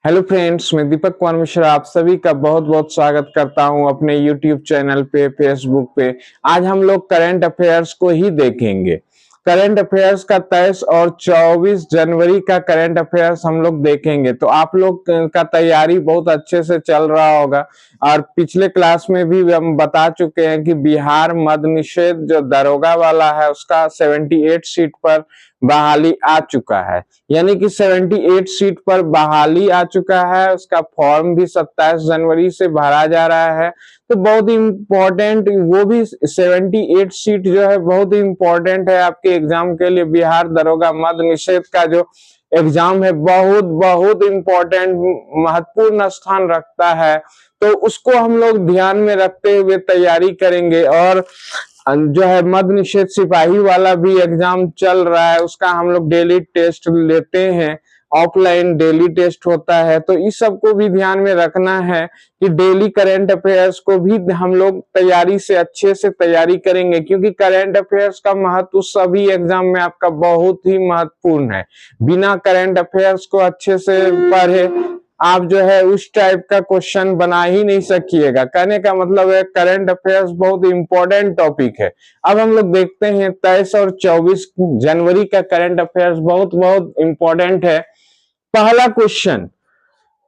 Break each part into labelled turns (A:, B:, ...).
A: Hello friends, मैं दीपक कुमार मिश्रा आप सभी का बहुत बहुत स्वागत करता हूं अपने यूट्यूब चैनल पे, फेसबुक पे। आज हम लोग करंट अफेयर्स को ही देखेंगे। करंट अफेयर्स का 23 और 24 जनवरी का करंट अफेयर्स हम लोग देखेंगे। तो आप लोग का तैयारी बहुत अच्छे से चल रहा होगा। और पिछले क्लास में भी हम बता चुके हैं कि बिहार मद्य निषेध जो दरोगा वाला है उसका 78 सीट पर बहाली आ चुका है। यानी कि 78 सीट पर बहाली आ चुका है। उसका फॉर्म भी 27 जनवरी से भरा जा रहा है। तो बहुत ही इम्पोर्टेंट, वो भी 78 सीट जो है बहुत ही इम्पोर्टेंट है आपके एग्जाम के लिए। बिहार दरोगा मद्य निषेध का जो एग्जाम है बहुत बहुत इम्पोर्टेंट, महत्वपूर्ण स्थान रखता है। तो उसको हम लोग ध्यान में रखते हुए तैयारी करेंगे। और जो है मद्य निषेध सिपाही वाला भी एग्जाम चल रहा है, उसका हम लोग डेली टेस्ट लेते हैं। ऑफलाइन डेली टेस्ट होता है। तो इस सब को भी ध्यान में रखना है कि डेली करंट अफेयर्स को भी हम लोग तैयारी से अच्छे से तैयारी करेंगे, क्योंकि करंट अफेयर्स का महत्व सभी एग्जाम में आपका बहुत ही महत्वपूर्ण है। बिना करंट अफेयर्स को अच्छे से पढ़े आप जो है उस टाइप का क्वेश्चन बना ही नहीं सकिएगा। कहने का मतलब है करंट अफेयर्स बहुत इंपॉर्टेंट टॉपिक है। अब हम लोग देखते हैं 23 और 24 जनवरी का करंट अफेयर्स बहुत बहुत इंपॉर्टेंट है। पहला क्वेश्चन,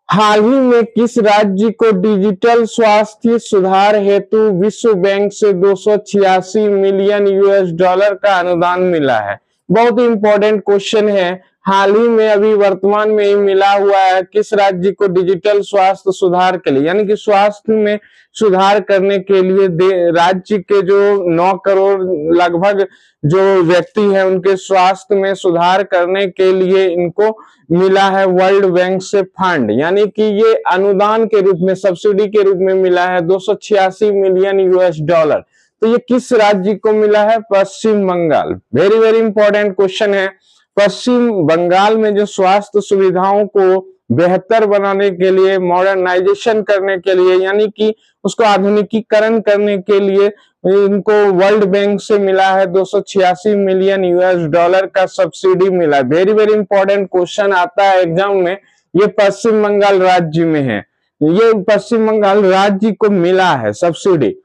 A: हाल ही में किस राज्य को डिजिटल स्वास्थ्य सुधार हेतु विश्व बैंक से 286 मिलियन US डॉलर का अनुदान मिला है? बहुत ही इंपॉर्टेंट क्वेश्चन है। हाल ही में अभी वर्तमान में ही मिला हुआ है। किस राज्य को डिजिटल स्वास्थ्य सुधार के लिए, यानी कि स्वास्थ्य में सुधार करने के लिए राज्य के जो 9 करोड़ लगभग जो व्यक्ति है उनके स्वास्थ्य में सुधार करने के लिए इनको मिला है वर्ल्ड बैंक से फंड। यानी कि ये अनुदान के रूप में, सब्सिडी के रूप में मिला है 286 मिलियन US डॉलर। तो ये किस राज्य को मिला है? Paschim Bangal. Very very important question है। पश्चिम बंगाल में जो स्वास्थ्य सुविधाओं को बेहतर बनाने के लिए, मॉडर्नाइजेशन करने के लिए, यानी कि उसको आधुनिकीकरण करने के लिए इनको वर्ल्ड बैंक से मिला है 286 मिलियन US डॉलर का सब्सिडी मिला है। वेरी वेरी इंपॉर्टेंट क्वेश्चन आता है एग्जाम में। ये पश्चिम बंगाल राज्य में है, ये पश्चिम बंगाल राज्य को मिला है सब्सिडी।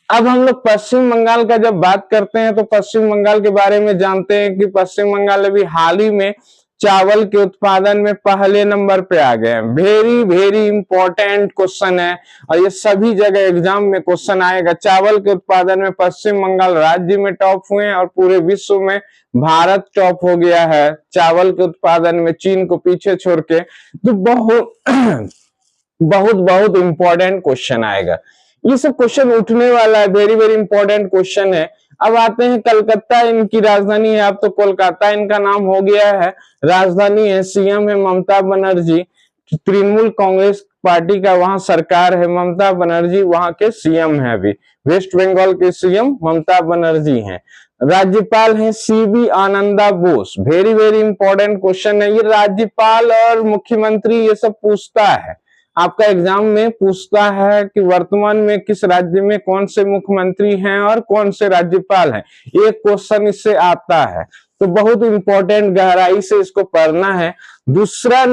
A: अब हम लोग पश्चिम बंगाल का जब बात करते हैं तो पश्चिम बंगाल के बारे में जानते हैं कि पश्चिम बंगाल अभी हाल ही में चावल के उत्पादन में पहले नंबर पे आ गए हैं। वेरी वेरी इंपॉर्टेंट क्वेश्चन है और ये सभी जगह एग्जाम में क्वेश्चन आएगा। चावल के उत्पादन में पश्चिम बंगाल राज्य में टॉप हुए हैं और पूरे विश्व में भारत टॉप हो गया है चावल के उत्पादन में, चीन को पीछे छोड़ के। तो बहुत बहुत बहुत इंपॉर्टेंट क्वेश्चन आएगा। ये सब क्वेश्चन उठने वाला है, वेरी वेरी इंपॉर्टेंट क्वेश्चन है। अब आते हैं कलकत्ता इनकी राजधानी है, अब तो कोलकाता इनका नाम हो गया है। राजधानी है, सीएम है ममता बनर्जी। तृणमूल कांग्रेस पार्टी का वहां सरकार है, ममता बनर्जी वहां के सीएम है। अभी वेस्ट बंगाल के सीएम ममता बनर्जी हैं। राज्यपाल है CB Ananda Bose. Very very important question है। ये राज्यपाल और मुख्यमंत्री ये सब पूछता है, आपका एग्जाम में पूछता है कि वर्तमान में किस राज्य में कौन से मुख्यमंत्री हैं और कौन से राज्यपाल हैं। एक क्वेश्चन इससे आता है, तो बहुत इंपॉर्टेंट, गहराई से इसको पढ़ना है। दूसरा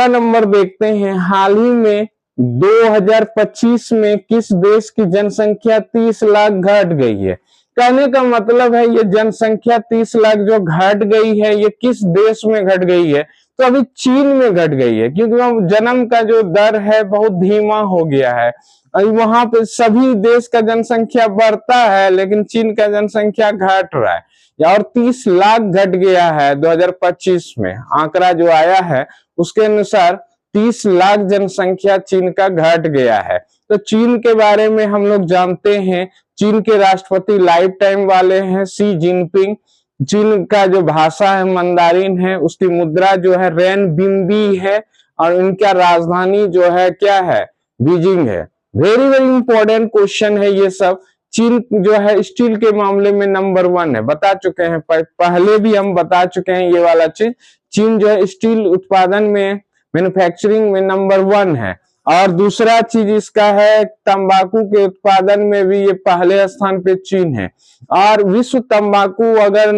A: नंबर देखते हैं, हाल ही में 2025 में किस देश की जनसंख्या 30 लाख घट गई है? कहने का मतलब है ये जनसंख्या 30 लाख जो घट गई है ये किस देश में घट गई है? तो अभी चीन में घट गई है, क्योंकि जन्म का जो दर है बहुत धीमा हो गया है। वहां पे सभी देश का जनसंख्या बढ़ता है लेकिन चीन का जनसंख्या घट रहा है, और 30 लाख घट गया है 2025 में। आंकड़ा जो आया है उसके अनुसार 30 लाख जनसंख्या चीन का घट गया है। तो चीन के बारे में हम लोग जानते हैं, चीन के राष्ट्रपति लाइफ टाइम वाले हैं शी जिनपिंग। चीन का जो भाषा है मंदारिन है, उसकी मुद्रा जो है रेनबिंबी है, और इनका राजधानी जो है क्या है? बीजिंग है। वेरी वेरी इंपॉर्टेंट क्वेश्चन है ये सब। चीन जो है स्टील के मामले में नंबर 1 है, बता चुके हैं, पहले भी हम बता चुके हैं ये वाला चीज। चीन जो है स्टील उत्पादन में, मैन्युफैक्चरिंग में नंबर 1 है। और दूसरा चीज इसका है तंबाकू के उत्पादन में भी ये पहले स्थान पे चीन है। और विश्व तंबाकू अगर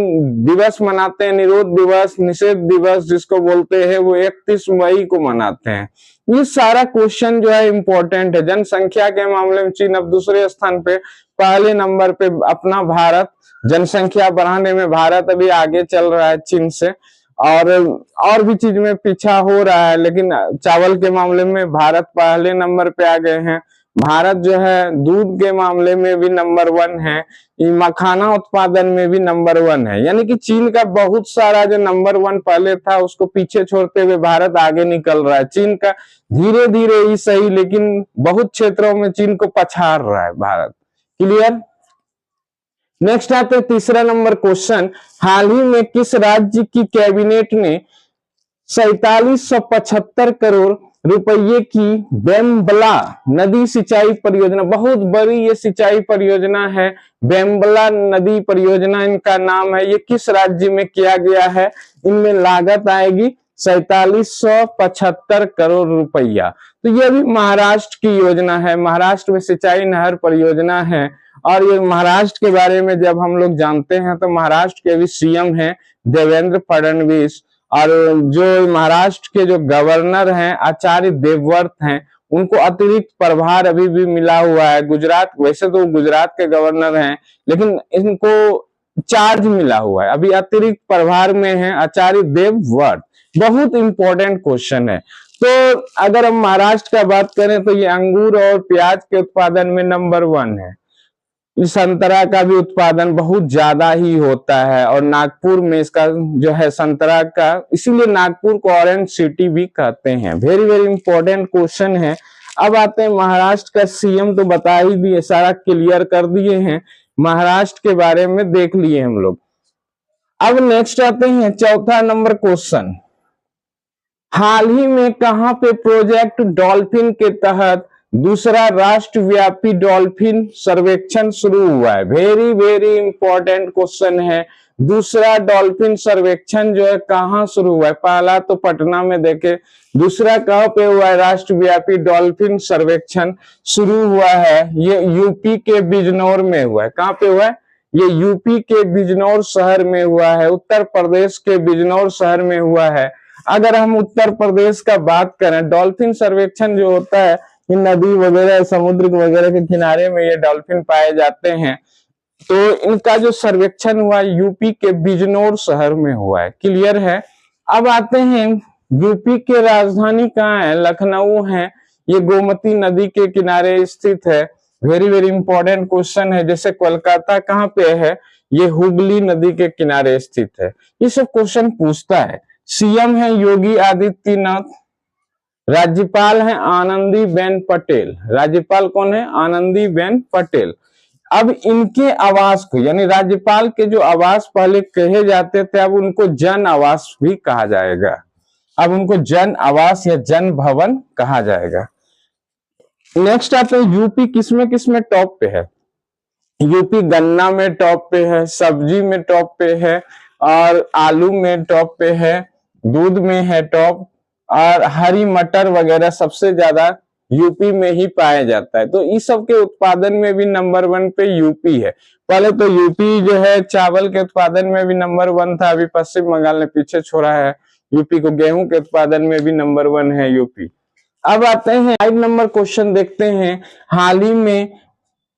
A: दिवस मनाते हैं, निरोध दिवस, निषेध दिवस जिसको बोलते हैं, वो 31 मई को मनाते हैं। ये सारा क्वेश्चन जो है इंपॉर्टेंट है। जनसंख्या के मामले में चीन अब दूसरे स्थान पे, पहले नंबर पे अपना भारत, जनसंख्या बढ़ाने में भारत अभी आगे चल रहा है चीन से। और भी चीज में पीछा हो रहा है, लेकिन चावल के मामले में भारत पहले नंबर पे आ गए हैं। भारत जो है दूध के मामले में भी नंबर 1 है, मखाना उत्पादन में भी नंबर 1 है। यानी कि चीन का बहुत सारा जो नंबर 1 पहले था उसको पीछे छोड़ते हुए भारत आगे निकल रहा है। चीन का धीरे धीरे ही सही, लेकिन बहुत क्षेत्रों में चीन को पछाड़ रहा है भारत। क्लियर। नेक्स्ट आते हैं तीसरा नंबर क्वेश्चन, हाल ही में किस राज्य की कैबिनेट ने 4775 करोड़ रुपये की बेम्बला नदी सिंचाई परियोजना, बहुत बड़ी ये सिंचाई परियोजना है, बेम्बला नदी परियोजना इनका नाम है, ये किस राज्य में किया गया है? इनमें लागत आएगी 4775 करोड़ रुपया। तो ये भी महाराष्ट्र की योजना है, महाराष्ट्र में सिंचाई नहर परियोजना है। और ये महाराष्ट्र के बारे में जब हम लोग जानते हैं तो महाराष्ट्र के भी सीएम हैं देवेंद्र फडणवीस, और जो महाराष्ट्र के जो गवर्नर हैं आचार्य देवव्रत हैं, उनको अतिरिक्त प्रभार अभी भी मिला हुआ है। गुजरात, वैसे तो गुजरात के गवर्नर हैं, लेकिन इनको चार्ज मिला हुआ है, अभी अतिरिक्त प्रभार में है आचार्य देवव्रत। बहुत इंपॉर्टेंट क्वेश्चन है। तो अगर हम महाराष्ट्र का बात करें तो ये अंगूर और प्याज के उत्पादन में नंबर 1 है। संतरा का भी उत्पादन बहुत ज्यादा ही होता है, और नागपुर में इसका जो है संतरा का, इसीलिए नागपुर को ऑरेंज सिटी भी कहते हैं। वेरी वेरी इंपॉर्टेंट क्वेश्चन है। अब आते हैं महाराष्ट्र का सीएम, तो बता ही दिए, सारा क्लियर कर दिए हैं, महाराष्ट्र के बारे में देख लिए हम लोग। अब नेक्स्ट आते हैं चौथा नंबर क्वेश्चन, हाल ही में कहां पे प्रोजेक्ट डॉल्फिन के तहत दूसरा राष्ट्रव्यापी डॉल्फिन सर्वेक्षण शुरू हुआ है? वेरी वेरी इंपॉर्टेंट क्वेश्चन है। दूसरा डॉल्फिन सर्वेक्षण जो है कहां शुरू हुआ है? पहला तो पटना में देखे, दूसरा कहां पे हुआ है? राष्ट्रव्यापी डॉल्फिन सर्वेक्षण शुरू हुआ है, ये यूपी के बिजनौर में हुआ है। कहां पे हुआ है? ये यूपी के बिजनौर शहर में हुआ है, उत्तर प्रदेश के बिजनौर शहर में हुआ है। अगर हम उत्तर प्रदेश का बात करें, डॉल्फिन सर्वेक्षण जो होता है, नदी वगैरह, समुद्र वगैरह के किनारे में ये डॉल्फिन पाए जाते हैं। तो इनका जो सर्वेक्षण हुआ यूपी के बिजनौर शहर में हुआ है। क्लियर है। अब आते हैं, यूपी के राजधानी कहाँ है? लखनऊ है, ये गोमती नदी के किनारे स्थित है। वेरी वेरी इंपॉर्टेंट क्वेश्चन है। जैसे कोलकाता कहाँ पे है? ये हुगली नदी के किनारे स्थित है। ये सब क्वेश्चन पूछता है। सीएम है योगी आदित्यनाथ, राज्यपाल है आनंदीबेन पटेल। राज्यपाल कौन है? आनंदीबेन पटेल। अब इनके आवास को, यानी राज्यपाल के जो आवास पहले कहे जाते थे, अब उनको जन आवास भी कहा जाएगा। अब उनको जन आवास या जन भवन कहा जाएगा। नेक्स्ट आते हैं, यूपी किसमें टॉप पे है? यूपी गन्ना में टॉप पे है, सब्जी में टॉप पे है, और आलू में टॉप पे है, दूध में है टॉप, और हरी मटर वगैरह सबसे ज्यादा यूपी में ही पाया जाता है। तो इस सब के उत्पादन में भी नंबर 1 पे यूपी है। पहले तो यूपी जो है चावल के उत्पादन में भी नंबर 1 था, अभी पश्चिम बंगाल ने पीछे छोड़ा है यूपी को। गेहूं के उत्पादन में भी नंबर 1 है यूपी। अब आते हैं 5 नंबर क्वेश्चन देखते हैं, हाल ही में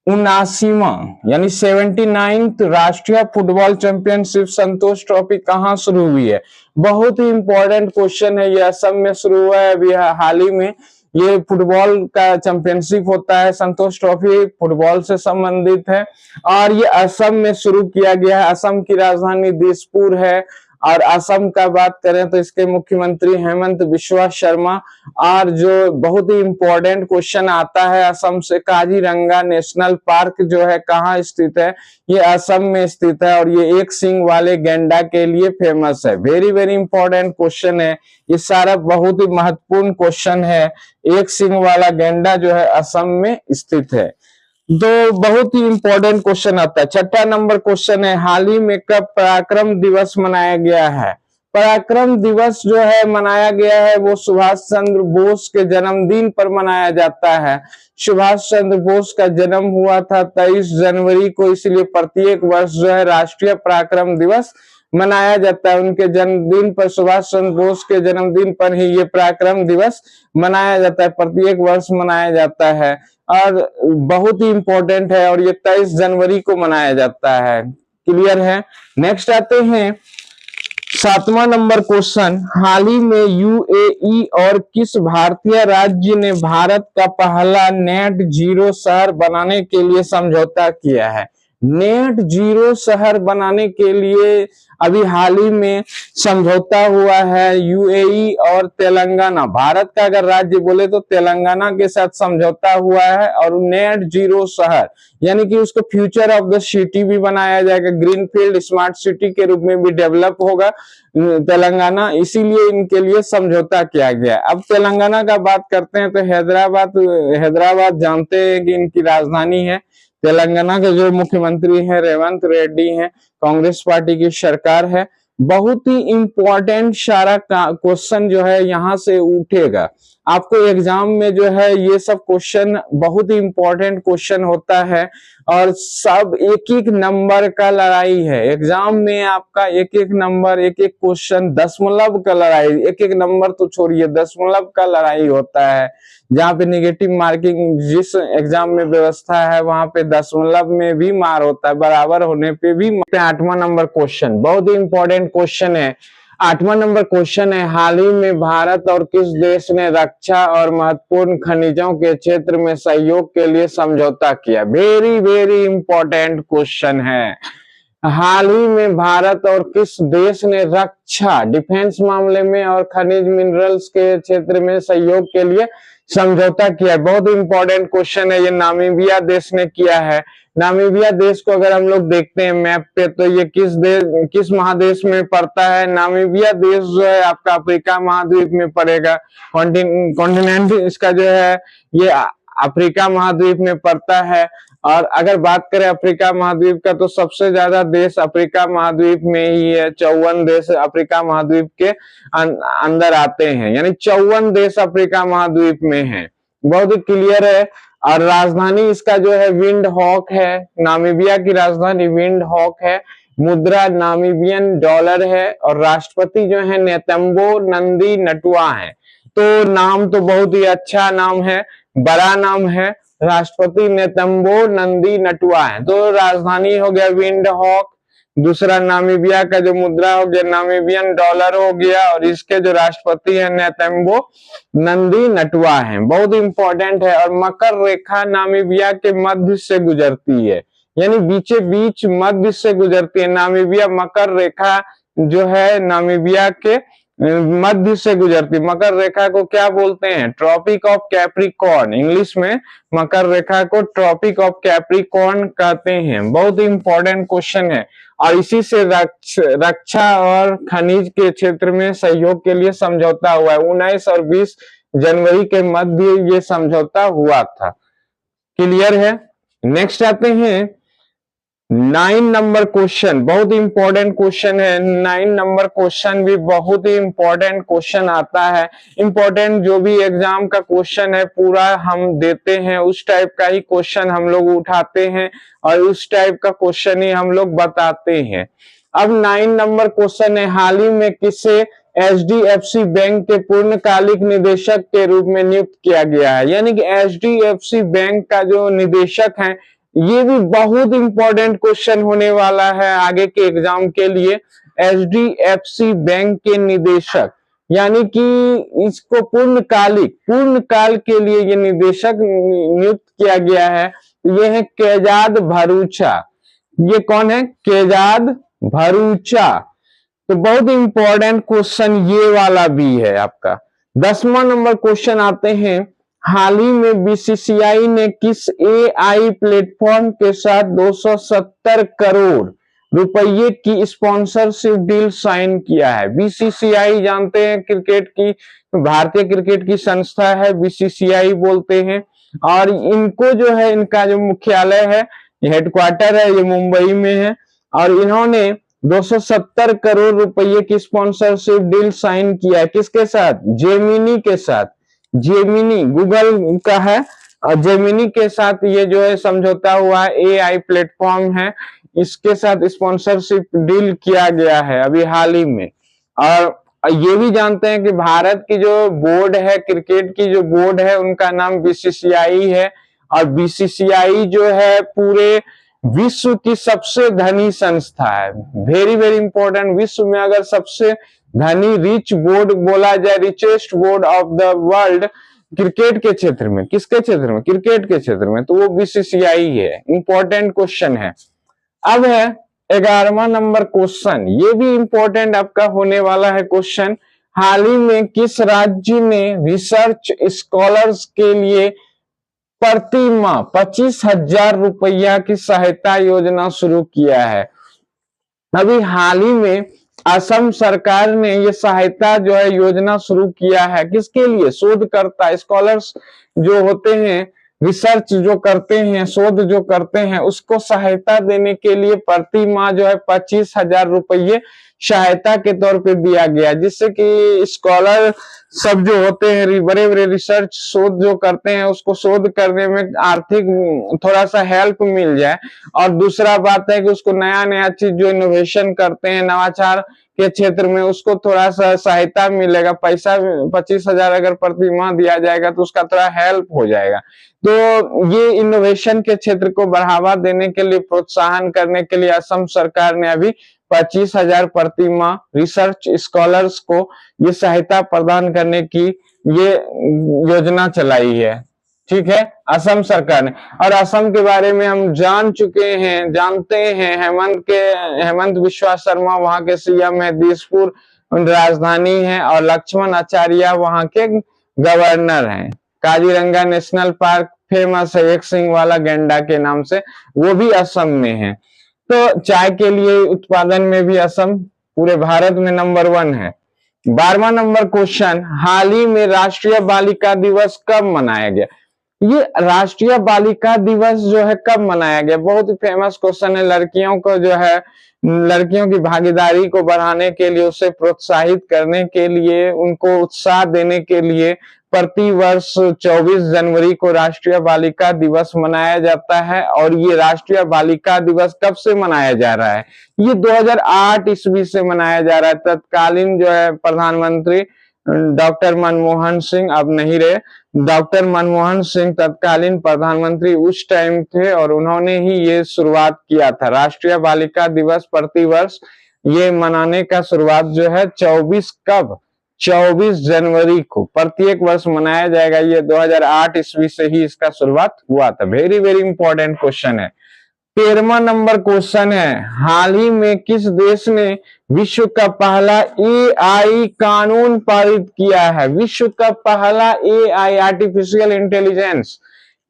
A: 79वां यानी 79th राष्ट्रीय फुटबॉल चैंपियनशिप संतोष ट्रॉफी कहां शुरू हुई है? बहुत ही इंपॉर्टेंट क्वेश्चन है। ये असम में शुरू हुआ है अभी हाल ही में। ये फुटबॉल का चैंपियनशिप होता है, संतोष ट्रॉफी फुटबॉल से संबंधित है, और ये असम में शुरू किया गया है। असम की राजधानी दिसपुर है। और असम का बात करें तो इसके मुख्यमंत्री हेमंत बिस्वा शर्मा। और जो बहुत ही इंपॉर्टेंट क्वेश्चन आता है असम से, काजीरंगा नेशनल पार्क जो है कहाँ स्थित है? ये असम में स्थित है, और ये एक सींग वाले गैंडा के लिए फेमस है। वेरी वेरी इंपॉर्टेंट क्वेश्चन है। ये सारा बहुत ही महत्वपूर्ण क्वेश्चन है। एक सींग वाला गैंडा जो है असम में स्थित है। तो बहुत ही इंपॉर्टेंट क्वेश्चन आता है। छठा नंबर क्वेश्चन है, हाल ही में कब पराक्रम दिवस मनाया गया है? पराक्रम दिवस जो है मनाया गया है वो सुभाष चंद्र बोस के जन्मदिन पर मनाया जाता है। सुभाष चंद्र बोस का जन्म हुआ था 23 जनवरी को, इसलिए प्रत्येक वर्ष जो है राष्ट्रीय पराक्रम दिवस मनाया जाता है। उनके जन्मदिन पर, सुभाष चंद्र बोस के जन्मदिन पर ही ये पराक्रम दिवस मनाया जाता है, प्रत्येक वर्ष मनाया जाता है और बहुत ही इंपॉर्टेंट है और ये 23 जनवरी को मनाया जाता है। क्लियर है। नेक्स्ट आते हैं 7वां नंबर क्वेश्चन, हाल ही में यूएई और किस भारतीय राज्य ने भारत का पहला नेट जीरो शहर बनाने के लिए समझौता किया है? नेट जीरो शहर बनाने के लिए अभी हाल ही में समझौता हुआ है यूएई और तेलंगाना। भारत का अगर राज्य बोले तो तेलंगाना के साथ समझौता हुआ है और नेट जीरो शहर यानी कि उसको फ्यूचर ऑफ द सिटी भी बनाया जाएगा, ग्रीनफील्ड स्मार्ट सिटी के रूप में भी डेवलप होगा तेलंगाना, इसीलिए इनके लिए समझौता किया गया। अब तेलंगाना का बात करते हैं तो हैदराबाद जानते हैं कि इनकी राजधानी है। तेलंगाना के जो मुख्यमंत्री हैं रेवंत रेड्डी हैं, कांग्रेस पार्टी की सरकार है। बहुत ही इंपॉर्टेंट सारा क्वेश्चन जो है यहाँ से उठेगा आपको एग्जाम में, जो है ये सब क्वेश्चन बहुत ही इंपॉर्टेंट क्वेश्चन होता है और सब एक एक नंबर का लड़ाई है एग्जाम में। आपका एक एक नंबर, एक एक क्वेश्चन दशमलव का लड़ाई, एक एक नंबर तो छोड़िए दशमलव का लड़ाई होता है। जहाँ पे निगेटिव मार्किंग जिस एग्जाम में व्यवस्था है वहां पे दशमलव में भी मार होता है, बराबर होने पे भी। 8वां नंबर क्वेश्चन बहुत ही इंपॉर्टेंट क्वेश्चन है। 8वां नंबर क्वेश्चन है, हाल ही में भारत और किस देश ने रक्षा और महत्वपूर्ण खनिजों के क्षेत्र में सहयोग के लिए समझौता किया? वेरी वेरी इंपॉर्टेंट क्वेश्चन है। हाल ही में भारत और किस देश ने रक्षा, डिफेंस मामले में और खनिज मिनरल्स के क्षेत्र में सहयोग के लिए समझौता किया है? बहुत इंपॉर्टेंट क्वेश्चन है। ये नामीबिया देश ने किया है। नामीबिया देश को अगर हम लोग देखते हैं मैप पे तो ये किस महादेश में पड़ता है? नामीबिया देश जो है आपका अफ्रीका महाद्वीप में पड़ेगा। कॉन्टिनेंट इसका जो है ये अफ्रीका महाद्वीप में पड़ता है। और अगर बात करें अफ्रीका महाद्वीप का तो सबसे ज्यादा देश अफ्रीका महाद्वीप में ही है। 54 देश अफ्रीका महाद्वीप के अंदर आते हैं, यानी 54 देश अफ्रीका महाद्वीप में हैं। बहुत ही क्लियर है। और राजधानी इसका जो है विंड हॉक है। नामीबिया की राजधानी विंड हॉक है। मुद्रा नामीबियन डॉलर है और राष्ट्रपति जो है नेतम्बो नंदी नटुआ है। तो नाम तो बहुत ही अच्छा नाम है, बड़ा नाम है। राष्ट्रपति नेतम्बो नंदी नटुआ है। तो राजधानी हो गया विंड हॉक, दूसरा नामीबिया का जो मुद्रा हो गया नामीबियन डॉलर हो गया और इसके जो राष्ट्रपति है नेतम्बो नंदी नटुआ है। बहुत इंपॉर्टेंट है। और मकर रेखा नामीबिया के मध्य से गुजरती है, यानी बीचे बीच मध्य से गुजरती है। नामीबिया मकर रेखा जो है नामीबिया के मध्य से गुजरती। मकर रेखा को क्या बोलते हैं? Tropic of Capricorn. इंग्लिश में मकर रेखा को ट्रॉपिक ऑफ कैप्रिकॉर्न कहते हैं। बहुत ही इंपॉर्टेंट क्वेश्चन है। और इसी से रक्षा और खनिज के क्षेत्र में सहयोग के लिए समझौता हुआ है। 19 और 20 जनवरी के मध्य ये समझौता हुआ था। क्लियर है। नेक्स्ट आते हैं 9 नंबर क्वेश्चन। बहुत इंपॉर्टेंट क्वेश्चन है। 9 नंबर क्वेश्चन भी बहुत ही इंपॉर्टेंट क्वेश्चन आता है। इंपॉर्टेंट जो भी एग्जाम का क्वेश्चन है पूरा हम देते हैं, उस टाइप का ही क्वेश्चन हम लोग उठाते हैं और उस टाइप का क्वेश्चन ही हम लोग बताते हैं। अब 9 नंबर क्वेश्चन है, हाल ही में किसे एचडीएफसी बैंक के पूर्णकालिक निदेशक के रूप में नियुक्त किया गया है? यानी कि एचडीएफसी बैंक का जो निदेशक है, ये भी बहुत इंपॉर्टेंट क्वेश्चन होने वाला है आगे के एग्जाम के लिए। एचडीएफसी बैंक के निदेशक, यानी कि इसको पूर्णकाल के लिए ये निदेशक नियुक्त किया गया है। ये है केजाद भरूचा। ये कौन है? केजाद भरूचा। तो बहुत इंपॉर्टेंट क्वेश्चन ये वाला भी है आपका। 10वां नंबर क्वेश्चन आते हैं, हाल ही में बीसीसीआई ने किस एआई प्लेटफॉर्म के साथ 270 करोड़ रुपये की स्पॉन्सरशिप डील साइन किया है? बीसीसीआई जानते हैं क्रिकेट की, भारतीय क्रिकेट की संस्था है, बीसीसीआई बोलते हैं। और इनको जो है इनका जो मुख्यालय है, हेडक्वार्टर है, ये मुंबई में है। और इन्होंने 270 करोड़ रुपए की स्पॉन्सरशिप डील साइन किया है। किसके साथ? जेमिनी के साथ। जेमिनी गूगल का है और जेमिनी के साथ ये जो है समझौता हुआ, एआई प्लेटफॉर्म है, इसके साथ स्पॉन्सरशिप डील किया गया है अभी हाल ही में। और ये भी जानते हैं कि भारत की जो बोर्ड है, क्रिकेट की जो बोर्ड है, उनका नाम बीसीसीआई है। और बीसीसीआई जो है पूरे विश्व की सबसे धनी संस्था है। वेरी वेरी इंपॉर्टेंट, विश्व में अगर सबसे धनी रिच बोर्ड बोला जाए, richest board of the world cricket के क्षेत्र में, किसके क्षेत्र में? क्रिकेट के क्षेत्र में, तो वो बीसीसीआई है। इंपॉर्टेंट क्वेश्चन है। अब है 11वां नंबर क्वेश्चन, ये भी इंपॉर्टेंट आपका होने वाला है क्वेश्चन। हाल ही में किस राज्य ने रिसर्च स्कॉलर्स के लिए प्रति माह 25,000 रुपया की सहायता योजना शुरू किया है? अभी हाल ही में असम सरकार ने ये सहायता जो है योजना शुरू किया है। किसके लिए? शोधकर्ता, स्कॉलर्स जो होते हैं, रिसर्च जो करते हैं, शोध जो करते हैं, उसको सहायता देने के लिए प्रति माह जो है 25,000 रुपये सहायता के तौर पे दिया गया, जिससे कि स्कॉलर सब जो होते हैं, बड़े बड़े रिसर्च शोध जो करते हैं, उसको शोध करने में आर्थिक थोड़ा सा हेल्प मिल जाए। और दूसरा बात है कि उसको नया नया चीज जो इनोवेशन करते हैं नवाचार के क्षेत्र में, उसको थोड़ा सा सहायता मिलेगा। पैसा 25,000 अगर प्रति माह दिया जाएगा तो उसका थोड़ा हेल्प हो जाएगा। तो ये इनोवेशन के क्षेत्र को बढ़ावा देने के लिए, प्रोत्साहन करने के लिए असम सरकार ने अभी 25,000 प्रति माह रिसर्च स्कॉलर्स को ये सहायता प्रदान करने की ये योजना चलाई है। ठीक है, असम सरकार ने। और असम के बारे में हम जान चुके हैं, जानते हैं, हेमंत बिश्वा शर्मा वहां के सीएम है, दिसपुर राजधानी है, और लक्ष्मण आचार्य वहां के गवर्नर हैं। काजीरंगा नेशनल पार्क फेमस है एक सिंग वाला गैंडा के नाम से, वो भी असम में है। तो चाय के लिए उत्पादन में भी असम पूरे भारत में नंबर 1 है। 12वां नंबर क्वेश्चन, हाल ही में राष्ट्रीय बालिका दिवस कब मनाया गया? ये राष्ट्रीय बालिका दिवस जो है कब मनाया गया? बहुत ही फेमस क्वेश्चन है। लड़कियों को जो है, लड़कियों की भागीदारी को बढ़ाने के लिए, उसे प्रोत्साहित करने के लिए, उनको उत्साह देने के लिए प्रति वर्ष 24 जनवरी को राष्ट्रीय बालिका दिवस मनाया जाता है। और ये राष्ट्रीय बालिका दिवस कब से मनाया जा रहा है? ये 2008 ईस्वी से मनाया जा रहा है। तत्कालीन जो है प्रधानमंत्री डॉक्टर मनमोहन सिंह, अब नहीं रहे, डॉक्टर मनमोहन सिंह तत्कालीन प्रधानमंत्री उस टाइम थे, और उन्होंने ही ये शुरुआत किया था। राष्ट्रीय बालिका दिवस प्रतिवर्ष ये मनाने का शुरुआत जो है 24 जनवरी को प्रत्येक वर्ष मनाया जाएगा। ये 2008 ईस्वी से ही इसका शुरुआत हुआ था। वेरी वेरी इंपॉर्टेंट क्वेश्चन है। 13वां नंबर क्वेश्चन है, हाल ही में किस देश ने विश्व का पहला एआई कानून पारित किया है? विश्व का पहला एआई, आर्टिफिशियल इंटेलिजेंस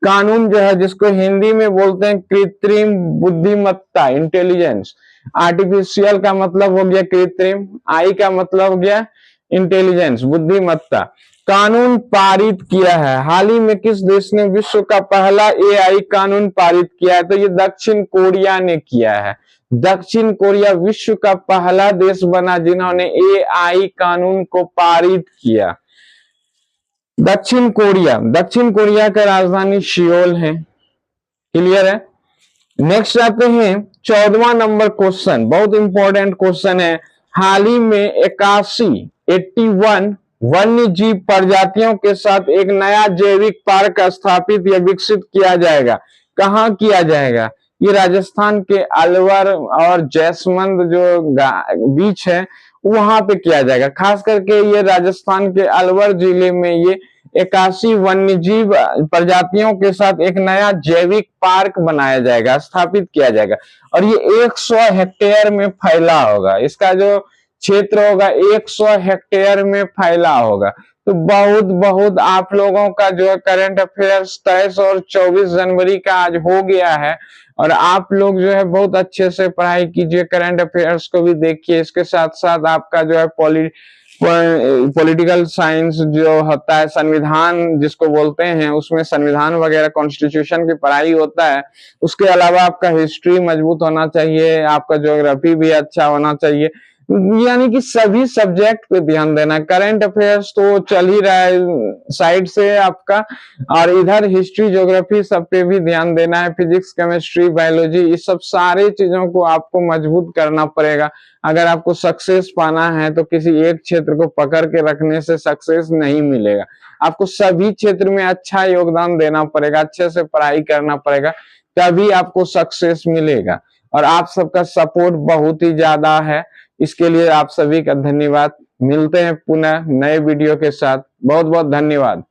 A: कानून जो है, जिसको हिंदी में बोलते हैं कृत्रिम बुद्धिमत्ता, इंटेलिजेंस। आर्टिफिशियल का मतलब हो गया कृत्रिम, आई का मतलब हो गया इंटेलिजेंस, बुद्धिमत्ता। कानून पारित किया है। हाल ही में किस देश ने विश्व का पहला एआई कानून पारित किया है? तो ये दक्षिण कोरिया ने किया है। दक्षिण कोरिया विश्व का पहला देश बना जिन्होंने एआई कानून को पारित किया। दक्षिण कोरिया का राजधानी सियोल है। क्लियर है? नेक्स्ट आते हैं 14वां नंबर क्वेश्चन, बहुत इंपॉर्टेंट क्वेश्चन है। हाल ही में 81 वन्य जीव प्रजातियों के साथ एक नया जैविक पार्क स्थापित या विकसित किया जाएगा। कहाँ किया जाएगा? ये राजस्थान के अलवर और जैसमंद जो बीच है वहां पे किया जाएगा। खास करके ये राजस्थान के अलवर जिले में ये 81 वन्य जीव प्रजातियों के साथ एक नया जैविक पार्क बनाया जाएगा, स्थापित किया जाएगा। और ये 100 हेक्टेयर में फैला होगा। इसका जो क्षेत्र होगा 100 हेक्टेयर में फैला होगा। तो बहुत आप लोगों का जो है करंट अफेयर्स 23 और 24 जनवरी का आज हो गया है। और आप लोग जो है बहुत अच्छे से पढ़ाई कीजिए, करंट अफेयर्स को भी देखिए। इसके साथ साथ आपका जो है पॉलिटिकल साइंस जो होता है, संविधान जिसको बोलते हैं, उसमें संविधान वगैरह कॉन्स्टिट्यूशन की पढ़ाई होता है। उसके अलावा आपका हिस्ट्री मजबूत होना चाहिए, आपका ज्योग्राफी भी अच्छा होना चाहिए, यानी कि सभी सब्जेक्ट पे ध्यान देना। करंट अफेयर्स तो चल ही रहा है साइड से आपका, और इधर हिस्ट्री ज्योग्राफी सब पे भी ध्यान देना है। फिजिक्स केमिस्ट्री बायोलॉजी, इस सब सारे चीजों को आपको मजबूत करना पड़ेगा। अगर आपको सक्सेस पाना है तो किसी एक क्षेत्र को पकड़ के रखने से सक्सेस नहीं मिलेगा। आपको सभी क्षेत्र में अच्छा योगदान देना पड़ेगा, अच्छे से पढ़ाई करना पड़ेगा, तभी आपको सक्सेस मिलेगा। और आप सबका सपोर्ट बहुत ही ज्यादा है, इसके लिए आप सभी का धन्यवाद। मिलते हैं पुनः नए वीडियो के साथ। बहुत बहुत धन्यवाद।